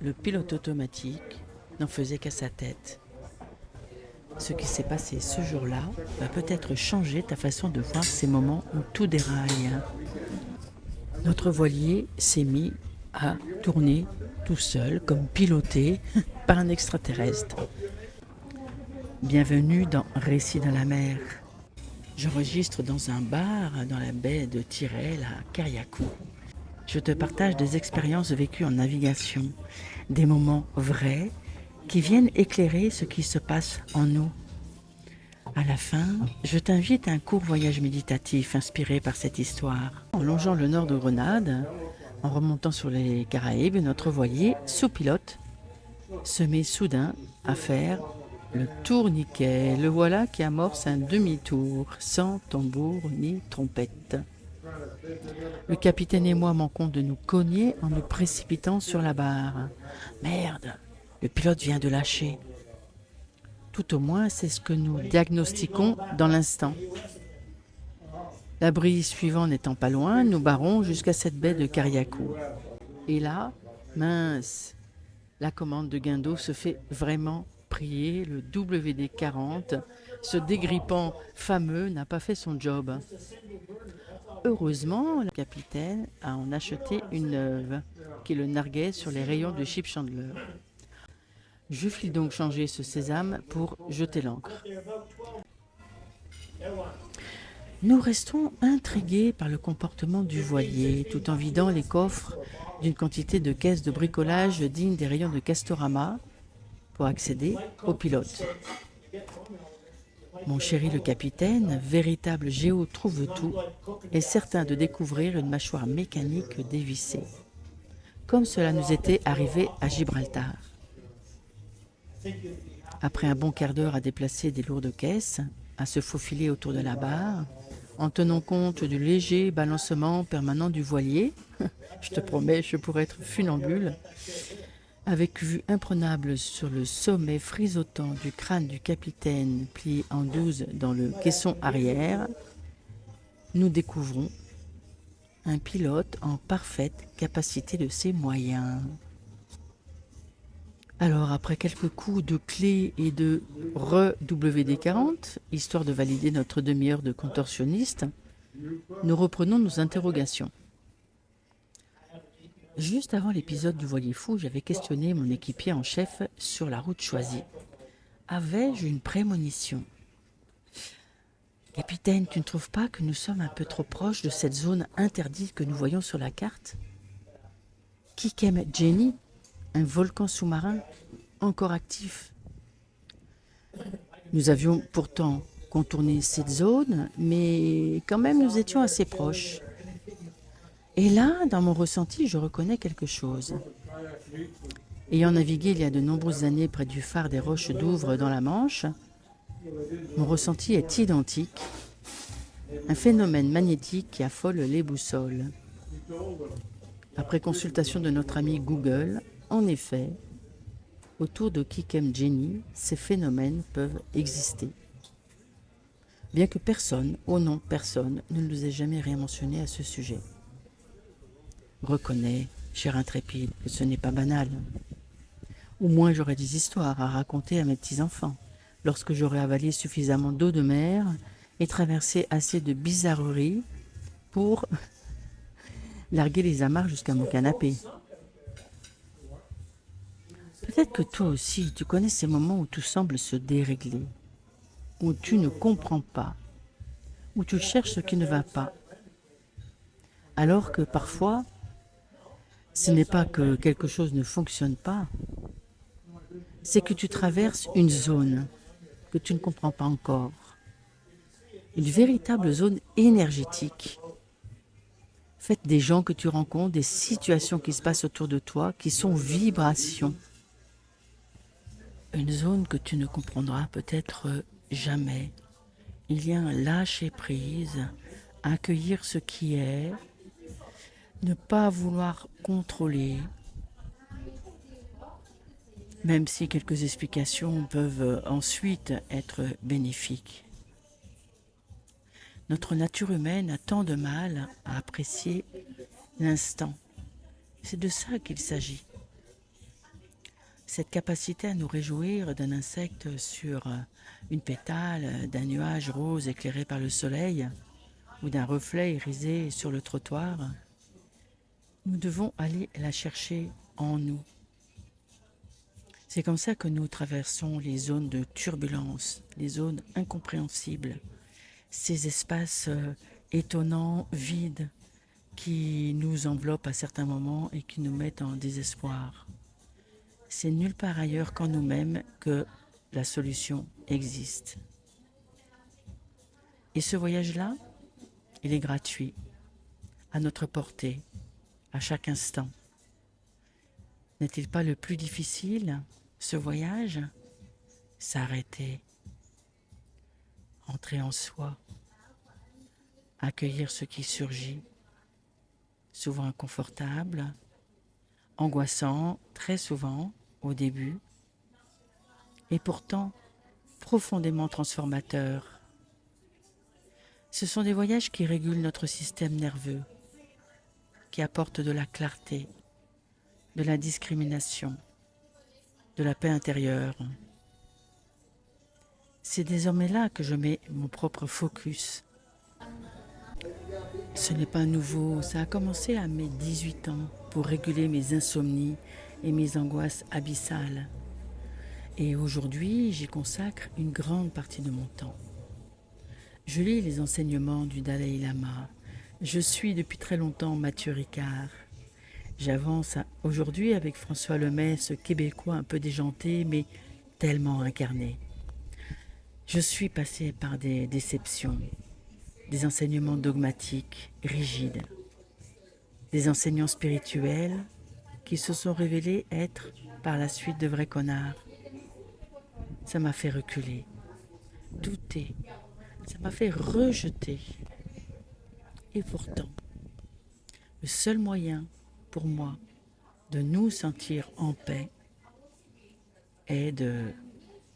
le pilote automatique n'en faisait qu'à sa tête. Ce qui s'est passé ce jour-là va peut-être changer ta façon de voir ces moments où tout déraille. Notre voilier s'est mis à tourner tout seul, comme piloté par un extraterrestre. Bienvenue dans Récits dans la mer. J'enregistre dans un bar dans la baie de Tyrrell à Carriacou. Je te partage des expériences vécues en navigation, des moments vrais qui viennent éclairer ce qui se passe en nous. À la fin, je t'invite à un court voyage méditatif inspiré par cette histoire. En longeant le nord de Grenade, en remontant sur les Caraïbes, notre voilier, sous pilote, se met soudain à faire le tourniquet. Le voilà qui amorce un demi-tour, sans tambour ni trompette. Le capitaine et moi manquons de nous cogner en nous précipitant sur la barre. Merde, le pilote vient de lâcher. Tout au moins, c'est ce que nous diagnostiquons dans l'instant. La brise suivante n'étant pas loin, nous barrons jusqu'à cette baie de Carriacou. Et là, mince, la commande de Guindo se fait vraiment prier. Le WD-40, ce dégrippant fameux, n'a pas fait son job. Heureusement, le capitaine a en acheté une neuve qui le narguait sur les rayons de Ship Chandler. Je file donc changer ce sésame pour jeter l'ancre. Nous restons intrigués par le comportement du voilier, tout en vidant les coffres d'une quantité de caisses de bricolage dignes des rayons de Castorama pour accéder au pilote. Mon chéri le capitaine, véritable géo-trouve-tout, est certain de découvrir une mâchoire mécanique dévissée, comme cela nous était arrivé à Gibraltar. Après un bon quart d'heure à déplacer des lourdes caisses, à se faufiler autour de la barre, en tenant compte du léger balancement permanent du voilier, je te promets, je pourrais être funambule, avec vue imprenable sur le sommet frisotant du crâne du capitaine plié en 12 dans le caisson arrière, nous découvrons un pilote en parfaite capacité de ses moyens. Alors, après quelques coups de clé et de WD-40, histoire de valider notre demi-heure de contorsionniste, nous reprenons nos interrogations. Juste avant l'épisode du voilier fou, j'avais questionné mon équipier en chef sur la route choisie. Avais-je une prémonition ? Capitaine, tu ne trouves pas que nous sommes un peu trop proches de cette zone interdite que nous voyons sur la carte ? Kikem Jenny, un volcan sous-marin encore actif. Nous avions pourtant contourné cette zone, mais quand même nous étions assez proches. Et là, dans mon ressenti, je reconnais quelque chose. Ayant navigué il y a de nombreuses années près du phare des Roches d'Ouvre dans la Manche, mon ressenti est identique. Un phénomène magnétique qui affole les boussoles. Après consultation de notre ami Google, en effet, autour de Kikem Jenny, ces phénomènes peuvent exister. Bien que personne, oh non, personne, ne nous ait jamais rien mentionné à ce sujet. Reconnais, cher intrépide, que ce n'est pas banal. Au moins j'aurai des histoires à raconter à mes petits-enfants, lorsque j'aurai avalé suffisamment d'eau de mer et traversé assez de bizarreries pour larguer les amarres jusqu'à mon canapé. Peut-être que toi aussi, tu connais ces moments où tout semble se dérégler, où tu ne comprends pas, où tu cherches ce qui ne va pas. Alors que parfois, ce n'est pas que quelque chose ne fonctionne pas, c'est que tu traverses une zone que tu ne comprends pas encore. Une véritable zone énergétique, faite des gens que tu rencontres, des situations qui se passent autour de toi, qui sont vibrations. Une zone que tu ne comprendras peut-être jamais. Il y a un lâcher-prise, accueillir ce qui est, ne pas vouloir contrôler, même si quelques explications peuvent ensuite être bénéfiques. Notre nature humaine a tant de mal à apprécier l'instant. C'est de ça qu'il s'agit. Cette capacité à nous réjouir d'un insecte sur une pétale, d'un nuage rose éclairé par le soleil ou d'un reflet irisé sur le trottoir, nous devons aller la chercher en nous. C'est comme ça que nous traversons les zones de turbulence, les zones incompréhensibles, ces espaces étonnants, vides, qui nous enveloppent à certains moments et qui nous mettent en désespoir. C'est nulle part ailleurs qu'en nous-mêmes que la solution existe. Et ce voyage-là, il est gratuit, à notre portée, à chaque instant. N'est-il pas le plus difficile, ce voyage? S'arrêter, entrer en soi, accueillir ce qui surgit, souvent inconfortable, angoissant, très souvent, au début, et pourtant profondément transformateur. Ce sont des voyages qui régulent notre système nerveux, qui apportent de la clarté, de la discrimination, de la paix intérieure. C'est désormais là que je mets mon propre focus. Ce n'est pas nouveau, ça a commencé à mes 18 ans pour réguler mes insomnies et mes angoisses abyssales. Et aujourd'hui, j'y consacre une grande partie de mon temps. Je lis les enseignements du Dalai Lama. Je suis depuis très longtemps Mathieu Ricard. J'avance aujourd'hui avec François Lemay, ce Québécois un peu déjanté, mais tellement incarné. Je suis passé par des déceptions, des enseignements dogmatiques, rigides, des enseignants spirituels qui se sont révélés être par la suite de vrais connards. Ça m'a fait reculer, douter, ça m'a fait rejeter. Et pourtant, le seul moyen pour moi de nous sentir en paix est de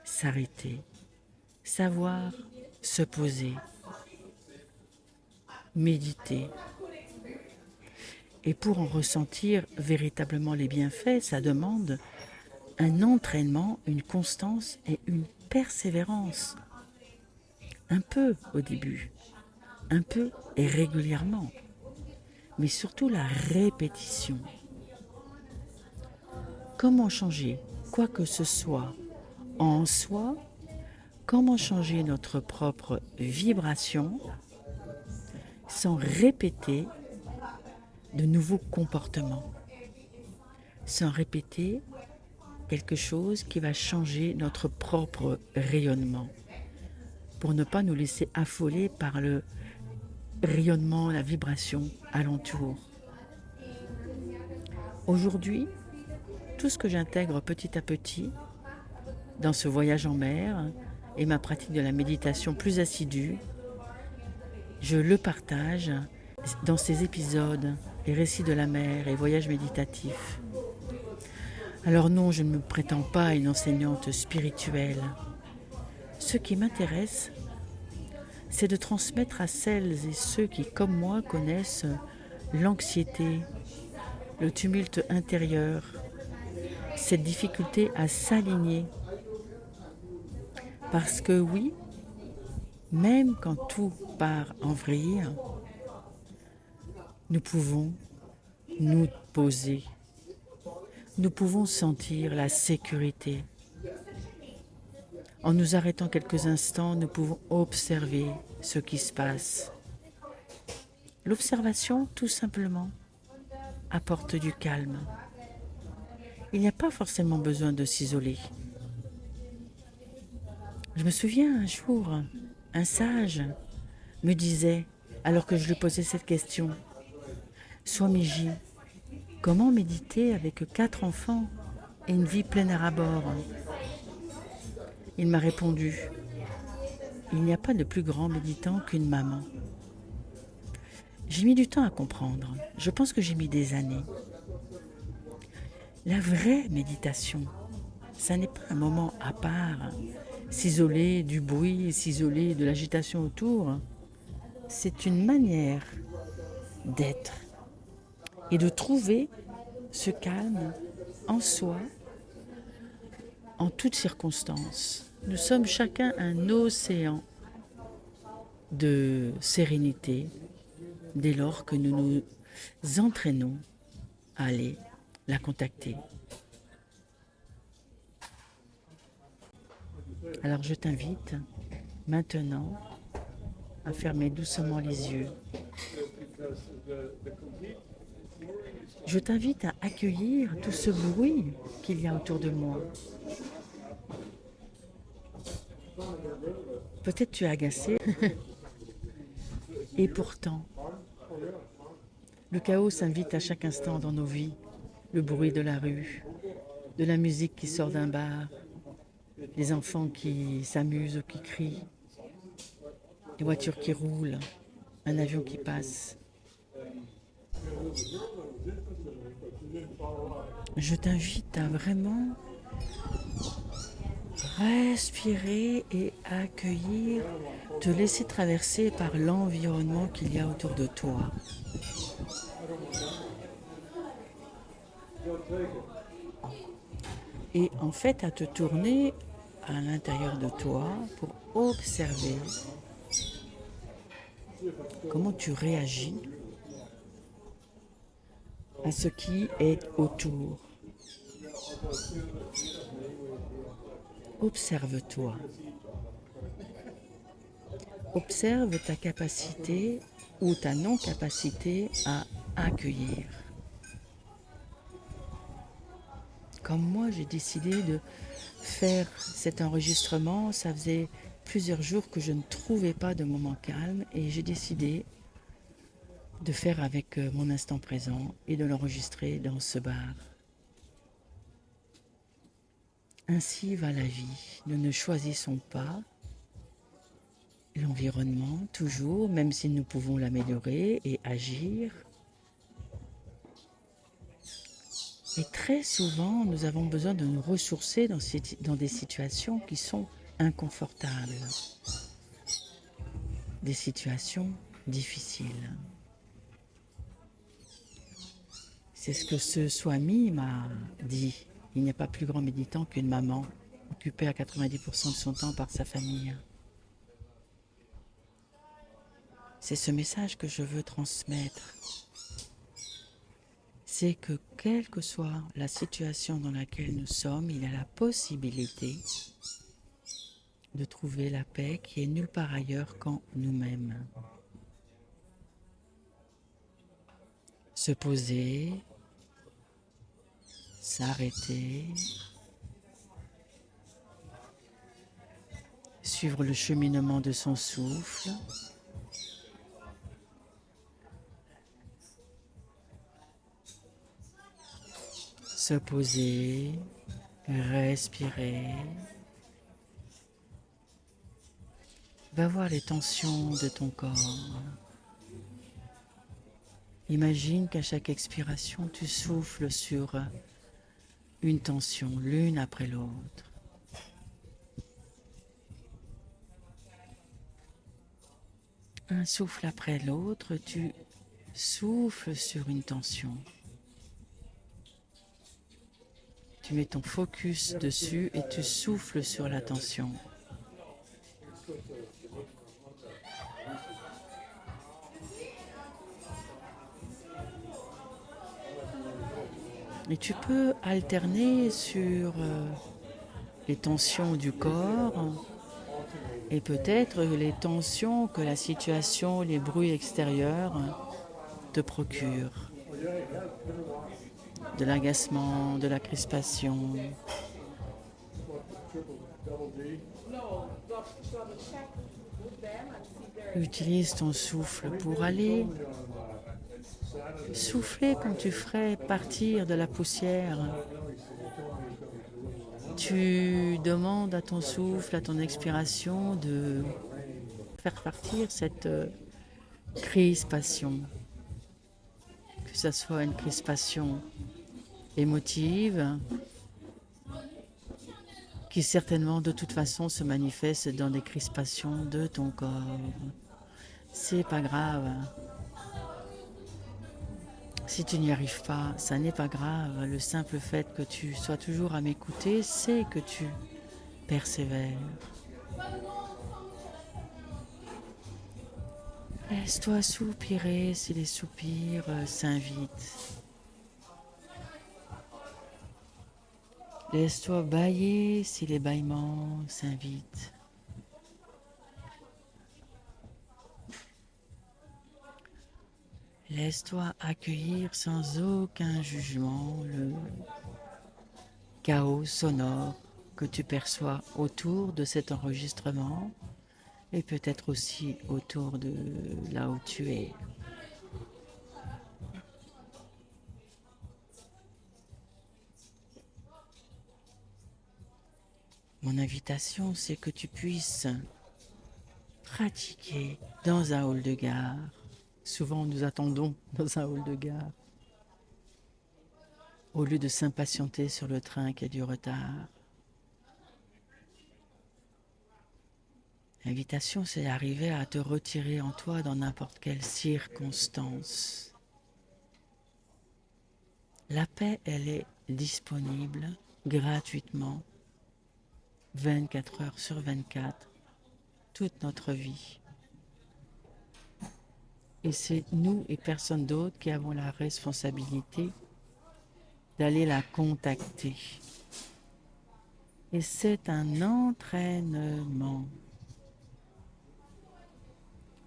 s'arrêter, savoir se poser, méditer. Et pour en ressentir véritablement les bienfaits, ça demande un entraînement, une constance et une persévérance. Un peu au début, un peu et régulièrement, mais surtout la répétition. Comment changer quoi que ce soit en soi? Comment changer notre propre vibration sans répéter de nouveaux comportements, sans répéter quelque chose qui va changer notre propre rayonnement, pour ne pas nous laisser affoler par le rayonnement, la vibration alentour. Aujourd'hui, tout ce que j'intègre petit à petit dans ce voyage en mer et ma pratique de la méditation plus assidue, je le partage dans ces épisodes, les récits de la mer et voyages méditatifs. Alors non, je ne me prétends pas une enseignante spirituelle. Ce qui m'intéresse, c'est de transmettre à celles et ceux qui, comme moi, connaissent l'anxiété, le tumulte intérieur, cette difficulté à s'aligner. Parce que oui, même quand tout part en vrille, nous pouvons nous poser. Nous pouvons sentir la sécurité. En nous arrêtant quelques instants, nous pouvons observer ce qui se passe. L'observation, tout simplement, apporte du calme. Il n'y a pas forcément besoin de s'isoler. Je me souviens un jour, un sage me disait, alors que je lui posais cette question, « Swamiji, comment méditer avec 4 enfants et une vie pleine à ras-bord ?» Il m'a répondu, « Il n'y a pas de plus grand méditant qu'une maman. » J'ai mis du temps à comprendre. Je pense que j'ai mis des années. La vraie méditation, ça n'est pas un moment à part, s'isoler du bruit, s'isoler de l'agitation autour. C'est une manière d'être et de trouver ce calme en soi en toutes circonstances. Nous sommes chacun un océan de sérénité dès lors que nous nous entraînons à aller la contacter. Alors je t'invite maintenant à fermer doucement les yeux. Je t'invite à accueillir tout ce bruit qu'il y a autour de moi. Peut-être tu es agacé. Et pourtant, le chaos s'invite à chaque instant dans nos vies. Le bruit de la rue, de la musique qui sort d'un bar, les enfants qui s'amusent ou qui crient, les voitures qui roulent, un avion qui passe. Je t'invite à vraiment respirer et accueillir, te laisser traverser par l'environnement qu'il y a autour de toi. Et en fait, à te tourner à l'intérieur de toi pour observer comment tu réagis à ce qui est autour. Observe-toi. Observe ta capacité ou ta non-capacité à accueillir. Comme moi, j'ai décidé de faire cet enregistrement, ça faisait plusieurs jours que je ne trouvais pas de moment calme et j'ai décidé de faire avec mon instant présent et de l'enregistrer dans ce bar. Ainsi va la vie. Nous ne choisissons pas l'environnement, toujours, même si nous pouvons l'améliorer et agir. Et très souvent, nous avons besoin de nous ressourcer dans des situations qui sont inconfortables, des situations difficiles. C'est ce que ce Swami m'a dit. Il n'y a pas plus grand méditant qu'une maman, occupée à 90% de son temps par sa famille. C'est ce message que je veux transmettre. C'est que quelle que soit la situation dans laquelle nous sommes, il y a la possibilité de trouver la paix qui est nulle part ailleurs qu'en nous-mêmes. Se poser, s'arrêter, suivre le cheminement de son souffle, se poser, respirer, va voir les tensions de ton corps. Imagine qu'à chaque expiration, tu souffles sur une tension, l'une après l'autre. Un souffle après l'autre, tu souffles sur une tension. Tu mets ton focus dessus et tu souffles sur la tension. Et tu peux alterner sur les tensions du corps et peut-être les tensions que la situation, les bruits extérieurs te procurent. De l'agacement, de la crispation. Utilise ton souffle pour aller souffler quand tu ferais partir de la poussière. Tu demandes à ton souffle, à ton expiration de faire partir cette crispation. Que ce soit une crispation émotive, qui certainement de toute façon se manifeste dans des crispations de ton corps. C'est pas grave. Si tu n'y arrives pas, ça n'est pas grave. Le simple fait que tu sois toujours à m'écouter, c'est que tu persévères. Laisse-toi soupirer si les soupirs s'invitent. Laisse-toi bâiller si les bâillements s'invitent. Laisse-toi accueillir sans aucun jugement le chaos sonore que tu perçois autour de cet enregistrement et peut-être aussi autour de là où tu es. Mon invitation, c'est que tu puisses pratiquer dans un hall de gare. Souvent, nous attendons dans un hall de gare au lieu de s'impatienter sur le train qui a du retard. L'invitation, c'est d'arriver à te retirer en toi dans n'importe quelle circonstance. La paix, elle est disponible gratuitement 24 heures sur 24, toute notre vie. Et c'est nous et personne d'autre qui avons la responsabilité d'aller la contacter. Et c'est un entraînement.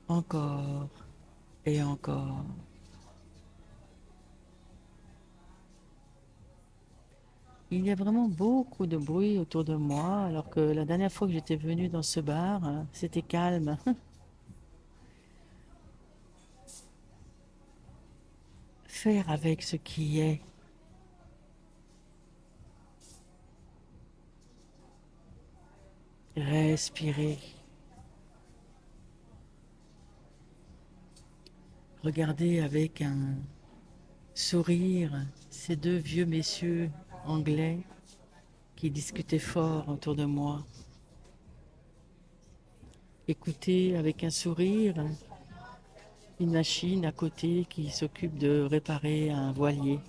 Encore et encore. Il y a vraiment beaucoup de bruit autour de moi, alors que la dernière fois que j'étais venue dans ce bar, c'était calme. Faire avec ce qui est. Respirer. Regarder avec un sourire ces deux vieux messieurs anglais qui discutaient fort autour de moi. Écouter avec un sourire une machine à côté qui s'occupe de réparer un voilier.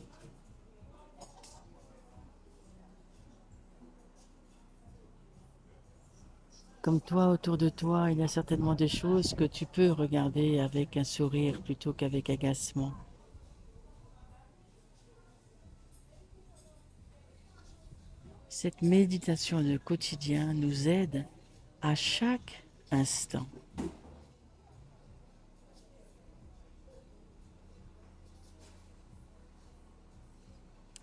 Comme toi, autour de toi, il y a certainement des choses que tu peux regarder avec un sourire plutôt qu'avec agacement. Cette méditation de quotidien nous aide à chaque instant.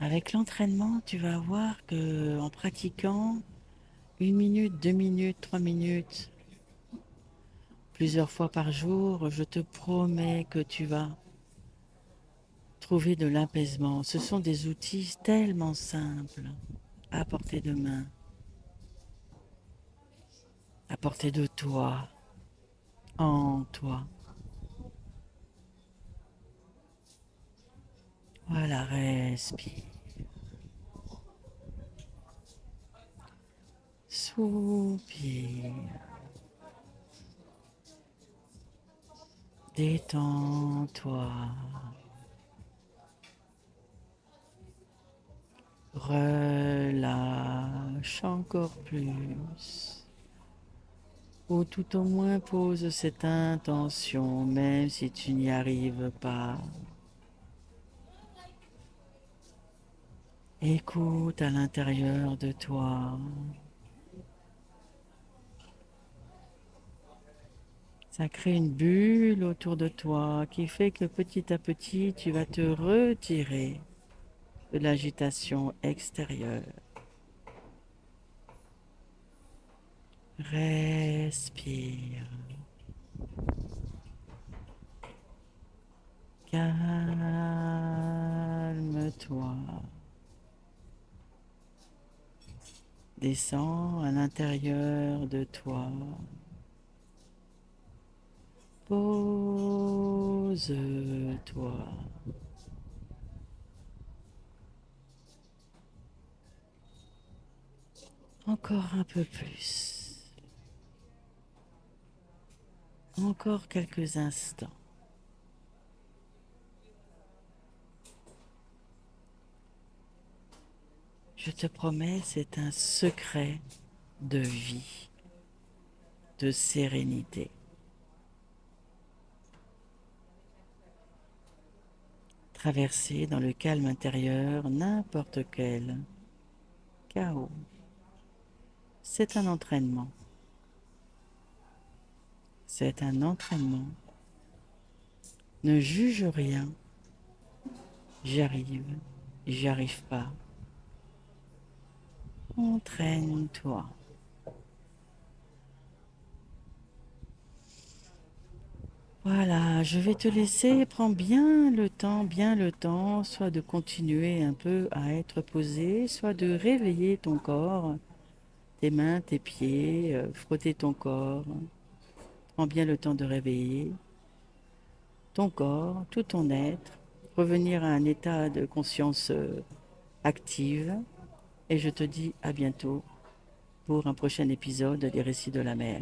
Avec l'entraînement, tu vas voir que en pratiquant 1 minute, 2 minutes, 3 minutes, plusieurs fois par jour, je te promets que tu vas trouver de l'apaisement. Ce sont des outils tellement simples à portée de main, à portée de toi, en toi. Voilà, respire. Soupire. Détends-toi. Relâche encore plus. Ou tout au moins pose cette intention, même si tu n'y arrives pas. Écoute à l'intérieur de toi. Ça crée une bulle autour de toi qui fait que petit à petit, tu vas te retirer de l'agitation extérieure. Respire. Calme-toi. Descends à l'intérieur de toi. Pose-toi. Encore un peu plus. Encore quelques instants. Je te promets, c'est un secret de vie, de sérénité. Traverser dans le calme intérieur n'importe quel chaos. C'est un entraînement. C'est un entraînement. Ne juge rien. J'y arrive pas. Entraîne-toi. Voilà, je vais te laisser. Prends bien le temps, soit de continuer un peu à être posé, soit de réveiller ton corps, tes mains, tes pieds, frotter ton corps. Prends bien le temps de réveiller ton corps, tout ton être, revenir à un état de conscience active. Et je te dis à bientôt pour un prochain épisode des Récits de la mer.